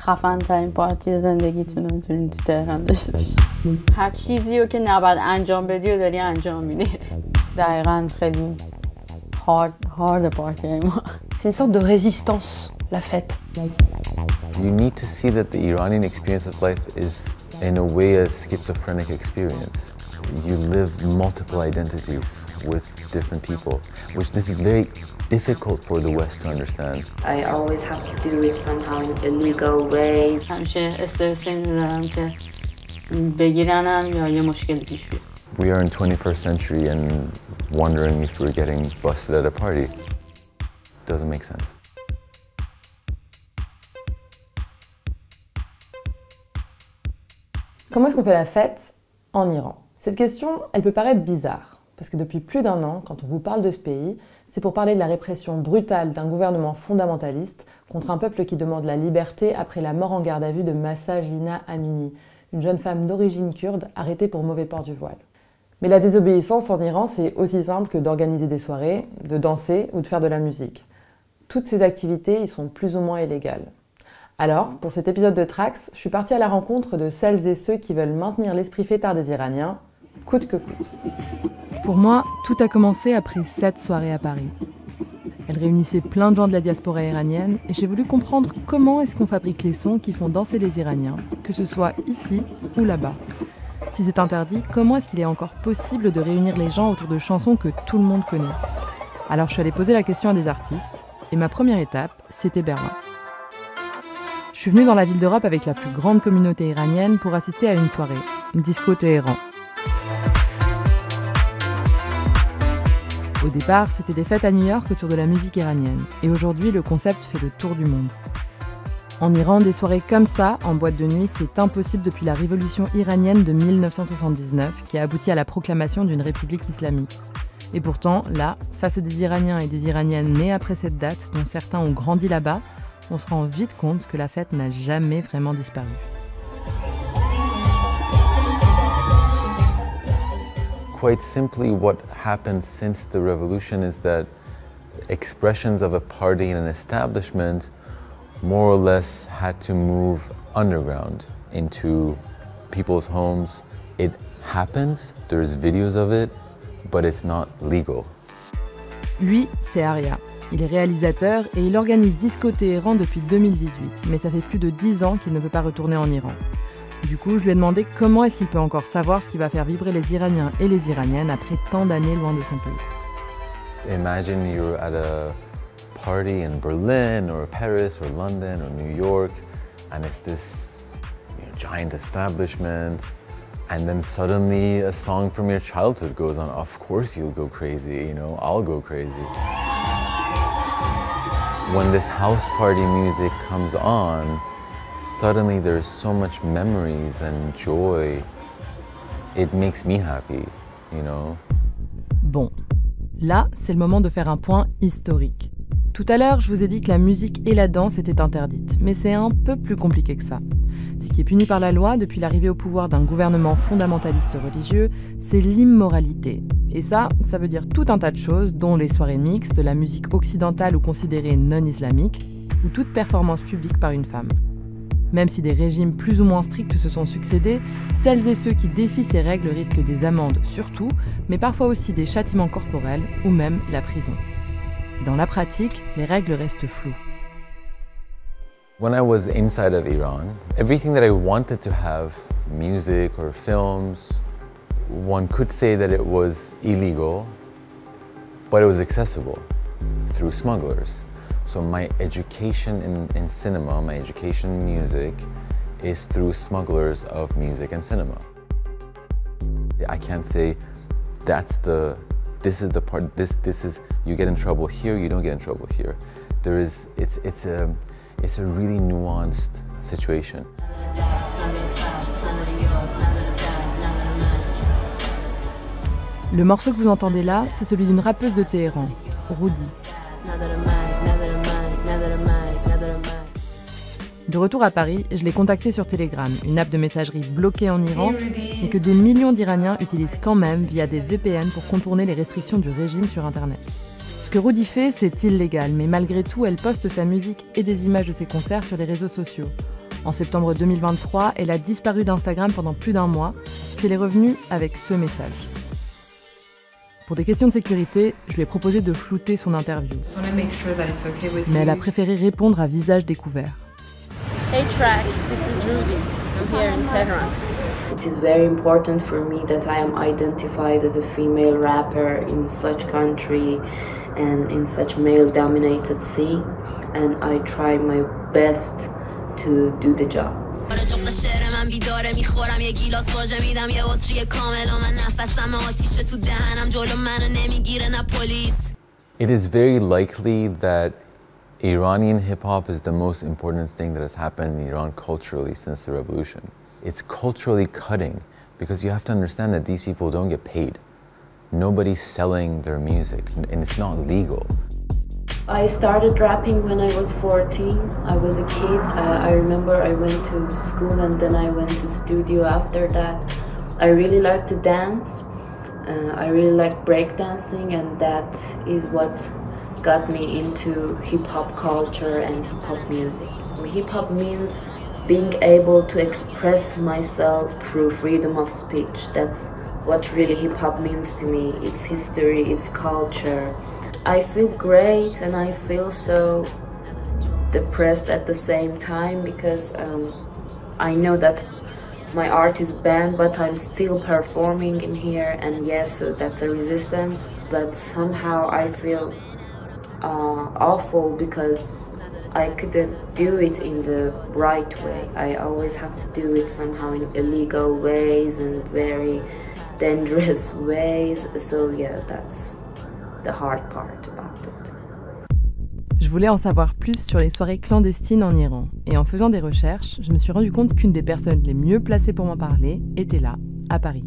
خفن ترین پارتی زندگیتون رو میتونید تو تهران داشته باشید. هر چیزی رو که نباید انجام بدی و داری انجام میدی. دقیقاً خیلی hard party ما. C'est une sorte de résistance, la fête. You need to see that the Iranian experience of life is in a way a schizophrenic experience. You live multiple identities with different people, which this is very difficult for the West to understand. I always have to do it somehow in illegal ways. همیشه استرس اینو دارم که بگیرنم یا یه مشکلی پیش بیاد. We are in 21st century and wondering if we're getting busted at a party. Doesn't make sense. Comment est-ce qu'on fait la fête en Iran? Cette question, elle peut paraître bizarre, parce que depuis plus d'un an, quand on vous parle de ce pays, c'est pour parler de la répression brutale d'un gouvernement fondamentaliste contre un peuple qui demande la liberté après la mort en garde à vue de Mahsa Jina Amini, une jeune femme d'origine kurde arrêtée pour mauvais port du voile. Mais la désobéissance en Iran, c'est aussi simple que d'organiser des soirées, de danser ou de faire de la musique. Toutes ces activités y sont plus ou moins illégales. Alors, pour cet épisode de Trax, je suis partie à la rencontre de celles et ceux qui veulent maintenir l'esprit fêtard des Iraniens, coûte que coûte. Pour moi, tout a commencé après 7 soirées à Paris. Elles réunissaient plein de gens de la diaspora iranienne et j'ai voulu comprendre comment est-ce qu'on fabrique les sons qui font danser les Iraniens, que ce soit ici ou là-bas. Si c'est interdit, comment est-ce qu'il est encore possible de réunir les gens autour de chansons que tout le monde connaît? Alors je suis allée poser la question à des artistes et ma première étape, c'était Berlin. Je suis venue dans la ville d'Europe avec la plus grande communauté iranienne pour assister à une soirée, Disco Téhéran. Au départ, c'était des fêtes à New York autour de la musique iranienne. Et aujourd'hui, le concept fait le tour du monde. En Iran, des soirées comme ça, en boîte de nuit, c'est impossible depuis la révolution iranienne de 1979, qui a abouti à la proclamation d'une république islamique. Et pourtant, là, face à des Iraniens et des Iraniennes nés après cette date, dont certains ont grandi là-bas, on se rend vite compte que la fête n'a jamais vraiment disparu. Quite simply, what happened since the revolution is that expressions of a party and an establishment more or less had to move underground into people's homes. It happens, there's videos of it, but it's not legal. Lui, c'est Arya. Il est réalisateur et il organise Disco Téhéran depuis 2018, mais ça fait plus de 10 ans qu'il ne peut pas retourner en Iran. Du coup, je lui ai demandé comment est-ce qu'il peut encore savoir ce qui va faire vibrer les Iraniens et les Iraniennes après tant d'années loin de son pays. Imagine you're at a party in Berlin or Paris or London or New York, and it's this giant establishment, and then suddenly a song from your childhood goes on. Of course you'll go crazy, I'll go crazy. When this house party music comes on, suddenly there's so much memories and joy. It makes me happy, Bon, là, c'est le moment de faire un point historique. Tout à l'heure, je vous ai dit que la musique et la danse étaient interdites, mais c'est un peu plus compliqué que ça. Ce qui est puni par la loi depuis l'arrivée au pouvoir d'un gouvernement fondamentaliste religieux, c'est l'immoralité. Et ça veut dire tout un tas de choses, dont les soirées mixtes, la musique occidentale ou considérée non islamique, ou toute performance publique par une femme. Même si des régimes plus ou moins stricts se sont succédés, celles et ceux qui défient ces règles risquent des amendes surtout, mais parfois aussi des châtiments corporels ou même la prison. Dans la pratique, les règles restent floues. When I was inside of Iran, everything that I wanted to have, music or films, one could say that it was illegal, but it was accessible through smugglers. So my education in cinema, my education in music, is through smugglers of music and cinema. I can't say this is the part, this is, you get in trouble here, you don't get in trouble here. It's a really nuanced situation. Le morceau que vous entendez là, c'est celui d'une rappeuse de Téhéran, Roudi. De retour à Paris, je l'ai contactée sur Telegram, une app de messagerie bloquée en Iran, et que des millions d'Iraniens utilisent quand même via des VPN pour contourner les restrictions du régime sur Internet. Ce que Roudi fait, c'est illégal, mais malgré tout, elle poste sa musique et des images de ses concerts sur les réseaux sociaux. En septembre 2023, elle a disparu d'Instagram pendant plus d'un mois, puis elle est revenue avec ce message. Pour des questions de sécurité, je lui ai proposé de flouter son interview. Mais elle a préféré répondre à visage découvert. Hey Trax, this is Rudy. I'm here in Tehran. It is very important for me that I am identified as a female rapper in such country and in such male-dominated scene, and I try my best to do the job. It is very likely that Iranian hip-hop is the most important thing that has happened in Iran culturally since the revolution. It's culturally cutting because you have to understand that these people don't get paid. Nobody's selling their music and it's not legal. I started rapping when I was 14. I was a kid. I remember I went to school and then I went to studio after that. I really liked to dance. I really liked breakdancing, and that is what got me into hip-hop culture and hip-hop music. Hip-hop means being able to express myself through freedom of speech. That's what really hip-hop means to me. It's history, it's culture. I feel great and I feel so depressed at the same time because I know that my art is banned, but I'm still performing in here, and yes, so that's a resistance. But somehow I feel awful because I couldn't do it in the right way. I always have to do it somehow in illegal ways and very dangerous ways. So yeah, that's the hard part about it. Je voulais en savoir plus sur les soirées clandestines en Iran. Et en faisant des recherches, je me suis rendu compte qu'une des personnes les mieux placées pour m'en parler était là, à Paris.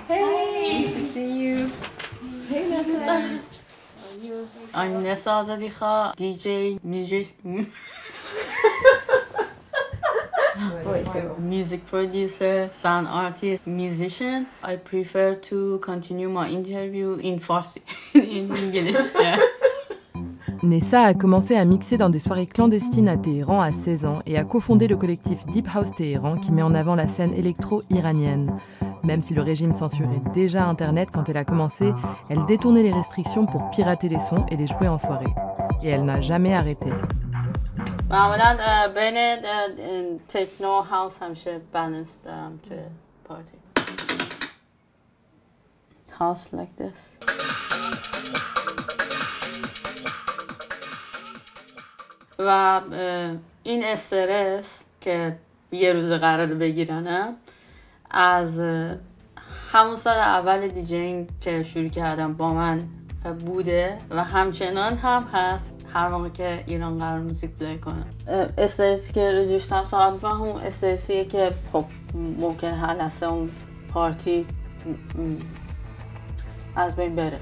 Hey, good to see you. Hey, Nessa. I'm Nessa Azadikha, DJ, musician. Music producer, sound artist, musician. I prefer to continue my interview in Farsi, in English. Yeah. Nessa a commencé à mixer dans des soirées clandestines à Téhéran à 16 ans et a cofondé le collectif Deep House Téhéran qui met en avant la scène électro-iranienne. Même si le régime censurait déjà Internet quand elle a commencé, elle détournait les restrictions pour pirater les sons et les jouer en soirée. Et elle n'a jamais arrêté. معمولا بین تکنو هاوس همیشه بالانس دارم توی پارتی. House like this. و این استرس که یه روز قراره بگیرنم از همون سال اول دیجینگ که شروع کردم با من بوده و همچنان هم هست هر موقع که ایران قرار موزیک پلی کنم. استرسی که رجوشتم ساعت و همون استرسیه که خب ممکن هلسه اون پارتی از بین بره.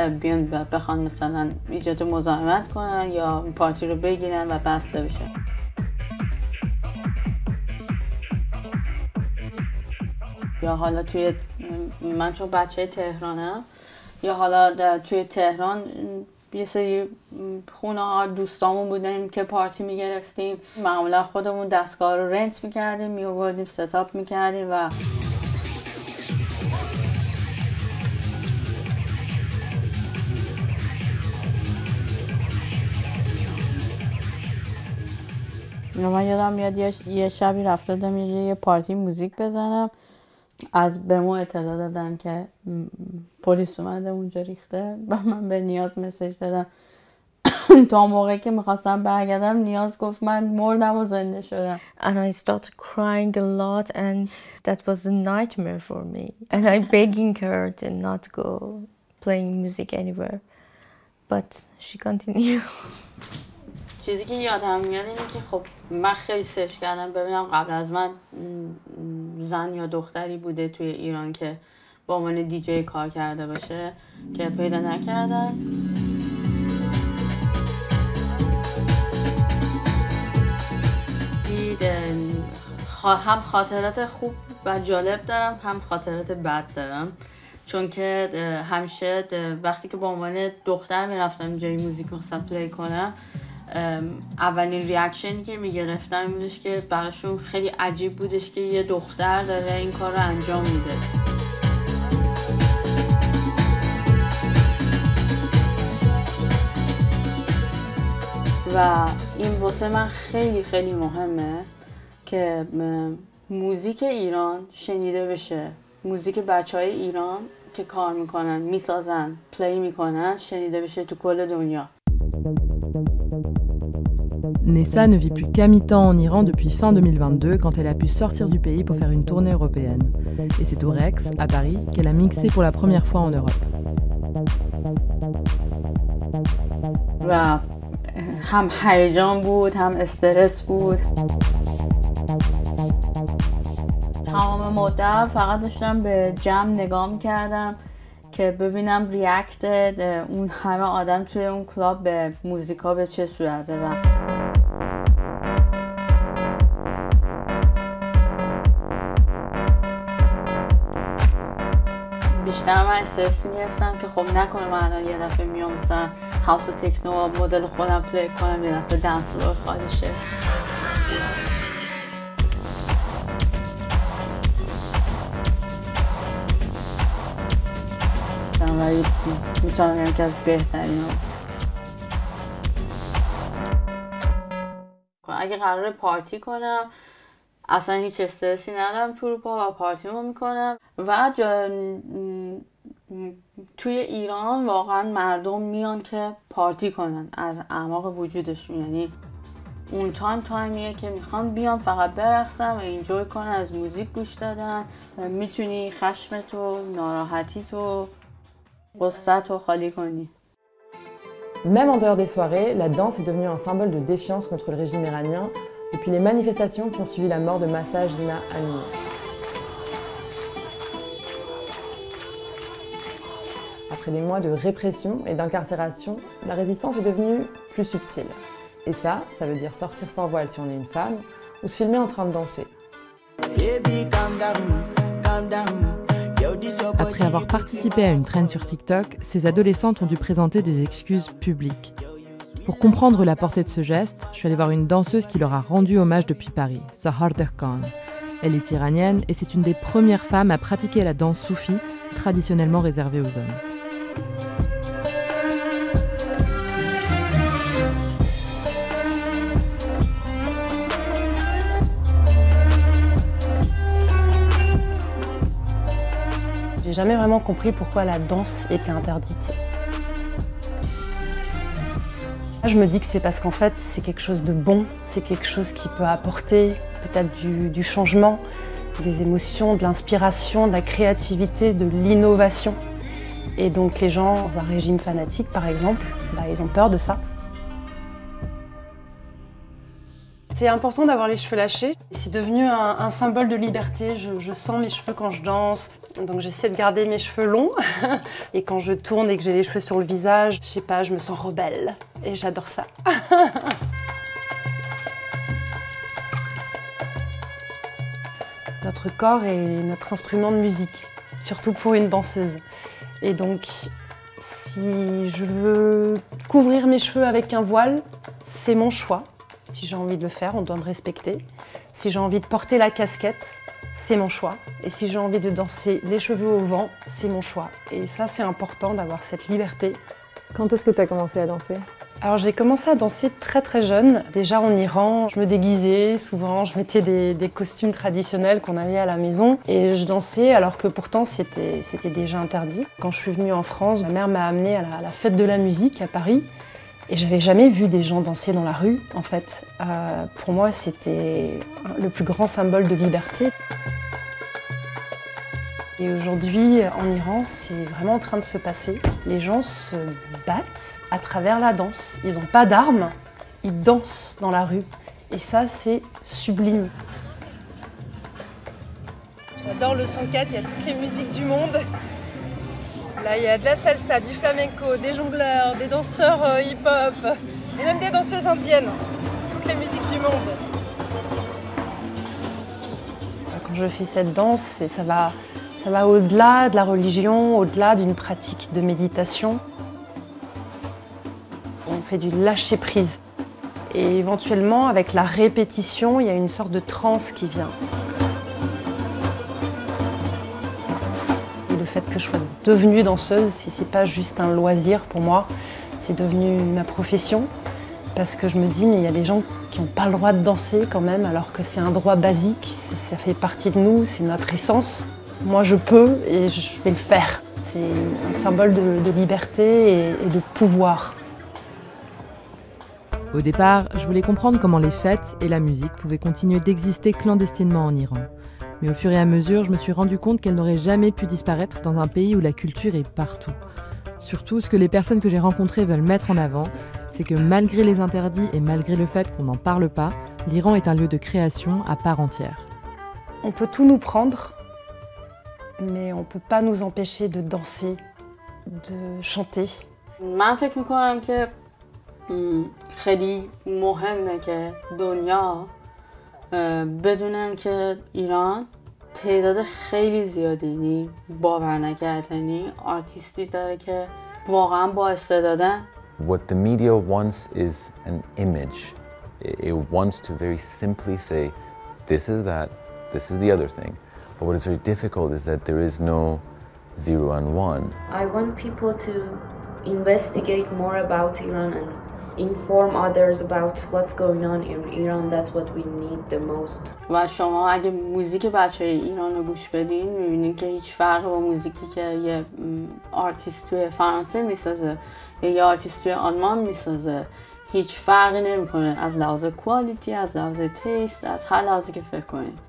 بیان بخوان مثلا ایجاد مزاحمت کنن یا پارتی رو بگیرن و بسته بشه. یا حالا توی من چون بچه تهرانم یا حالا توی تهران یه سری خونه ها دوستامون بودیم که پارتی میگرفتیم، معمولا خودمون دستگاه رو رنت میکردیم، میآوردیم ستاپ میکردیم و من یادم میاد یه شبی رفته بودم یه پارتی موزیک بزنم، از به ما اطلاع دادن که پلیس اومده اونجا ریخته و من به نیاز مسیج دادم. تا موقعی که میخواستم برگردم نیاز گفت من مردم و زنده شدم. And I started crying a lot and that was a nightmare for me. And I begging her to not go playing music anywhere. But she continued. چیزی که یادم میاد اینه که خب من خیلی سرچ کردم ببینم قبل از من زن یا دختری بوده توی ایران که با عنوان دیجی کار کرده باشه که پیدا نکردم. هم خاطرات خوب و جالب دارم هم خاطرات بد دارم، چون که همیشه وقتی که با عنوان دختر میرفتم جای موزیک مثلا پلی کنم اولین ریاکشنی که میگرفتم این بودش که براشون خیلی عجیب بودش که یه دختر داره این کار رو انجام میده. و این واسه من خیلی خیلی مهمه که موزیک ایران شنیده بشه. موزیک بچهای ایران که کار میکنن، میسازن، پلی میکنن، شنیده بشه تو کل دنیا. Nessa ne vit plus qu'à mi-temps en Iran depuis fin 2022 quand elle a pu sortir du pays pour faire une tournée européenne. Et c'est au Rex, à Paris, qu'elle a mixé pour la première fois en Europe. و هم هیجان بود، هم استرس بود. تمام مدت فقط داشتم به جمع نگاه می‌کردم که ببینم ریاکت اون همه آدم توی اون کلاب به موزیکا به چه صورته. و بیشتر من استرس میگرفتم که خب نکنه من الان یه دفعه میام مثلا هاوس و تکنو مدل خودم پلی کنم، یه دفعه دنس فلور خالی شه. ولی میتونم بگم که از بهترین ها. اگه قراره پارتی کنم اصلا هیچ استرسی ندارم تو اروپا و پارتیمو میکنم. و توی ایران واقعا مردم میان که پارتی کنن از اعماق وجودشون، یعنی اون تایمیه که میخوان بیان فقط برقصن و انجوی کنن، از موزیک گوش دادن. میتونی خشمتو، ناراحتیتو، غصه‌تو خالی کنی. Même en dehors des soirées, la danse est devenue un symbole de défiance contre le régime iranien depuis les manifestations qui ont suivi la mort de Mahsa Jina Amini. Après des mois de répression et d'incarcération, la résistance est devenue plus subtile. Et ça veut dire sortir sans voile si on est une femme, ou se filmer en train de danser. Après avoir participé à une traîne sur TikTok, ces adolescentes ont dû présenter des excuses publiques. Pour comprendre la portée de ce geste, je suis allée voir une danseuse qui leur a rendu hommage depuis Paris, Sahar Derkan. Elle est iranienne et c'est une des premières femmes à pratiquer la danse soufie, traditionnellement réservée aux hommes. J'ai jamais vraiment compris pourquoi la danse était interdite. Je me dis que c'est parce qu'en fait c'est quelque chose de bon, c'est quelque chose qui peut apporter peut-être du changement, des émotions, de l'inspiration, de la créativité, de l'innovation. Et donc les gens dans un régime fanatique par exemple, ils ont peur de ça. C'est important d'avoir les cheveux lâchés. C'est devenu un symbole de liberté. Je sens mes cheveux quand je danse, donc j'essaie de garder mes cheveux longs. Et quand je tourne et que j'ai les cheveux sur le visage, je sais pas, je me sens rebelle. Et j'adore ça. Notre corps est notre instrument de musique, surtout pour une danseuse. Et donc, si je veux couvrir mes cheveux avec un voile, c'est mon choix. Si j'ai envie de le faire, on doit me respecter. Si j'ai envie de porter la casquette, c'est mon choix. Et si j'ai envie de danser les cheveux au vent, c'est mon choix. Et ça, c'est important d'avoir cette liberté. Quand est-ce que tu as commencé à danser ? Alors j'ai commencé à danser très très jeune. Déjà en Iran, je me déguisais souvent, je mettais des costumes traditionnels qu'on avait à la maison. Et je dansais alors que pourtant c'était déjà interdit. Quand je suis venue en France, ma mère m'a amenée à la fête de la musique à Paris. Et j'avais jamais vu des gens danser dans la rue, en fait. Pour moi, c'était le plus grand symbole de liberté. Et aujourd'hui, en Iran, c'est vraiment en train de se passer. Les gens se battent à travers la danse. Ils n'ont pas d'armes, ils dansent dans la rue. Et ça, c'est sublime. J'adore le 104, il y a toutes les musiques du monde. Là, il y a de la salsa, du flamenco, des jongleurs, des danseurs hip-hop et même des danseuses indiennes. Toutes les musiques du monde. Quand je fais cette danse, ça va au-delà de la religion, au-delà d'une pratique de méditation. On fait du lâcher-prise. Et éventuellement, avec la répétition, il y a une sorte de transe qui vient. Et le fait que je sois devenue danseuse, si c'est pas juste un loisir pour moi, c'est devenu ma profession. Parce que je me dis, mais il y a des gens qui n'ont pas le droit de danser quand même, alors que c'est un droit basique, ça fait partie de nous, c'est notre essence. Moi, je peux et je vais le faire. C'est un symbole de liberté et de pouvoir. Au départ, je voulais comprendre comment les fêtes et la musique pouvaient continuer d'exister clandestinement en Iran. Mais au fur et à mesure, je me suis rendu compte qu'elles n'auraient jamais pu disparaître dans un pays où la culture est partout. Surtout, ce que les personnes que j'ai rencontrées veulent mettre en avant, c'est que malgré les interdits et malgré le fait qu'on n'en parle pas, l'Iran est un lieu de création à part entière. On peut tout nous prendre, mais on ne peut pas nous empêcher de danser, de chanter. من فکر میکنم که خیلی مهمه که دنیا بدونن که ایران تعداد خیلی زیادی، یعنی باور نکردنی آرتیستی داره که واقعا با استعدادن. What the media wants is an image. It wants to very simply say, this is that, this is the other thing. But what is very difficult is that there is no 0 and 1. I want people to investigate more about Iran and inform others about what's going on in Iran. That's what we need the most. و شما اگه موزیک بچه‌های ایران رو گوش بدین می‌بینید که هیچ فرقی با موزیکی که یه آرتیست توی فرانسه میسازه یا یه آرتیست توی آلمان میسازه هیچ فرقی نمی‌کنه از لحاظ کوالیتی، از لحاظ تیست، از هر لحاظی که فکر کنید.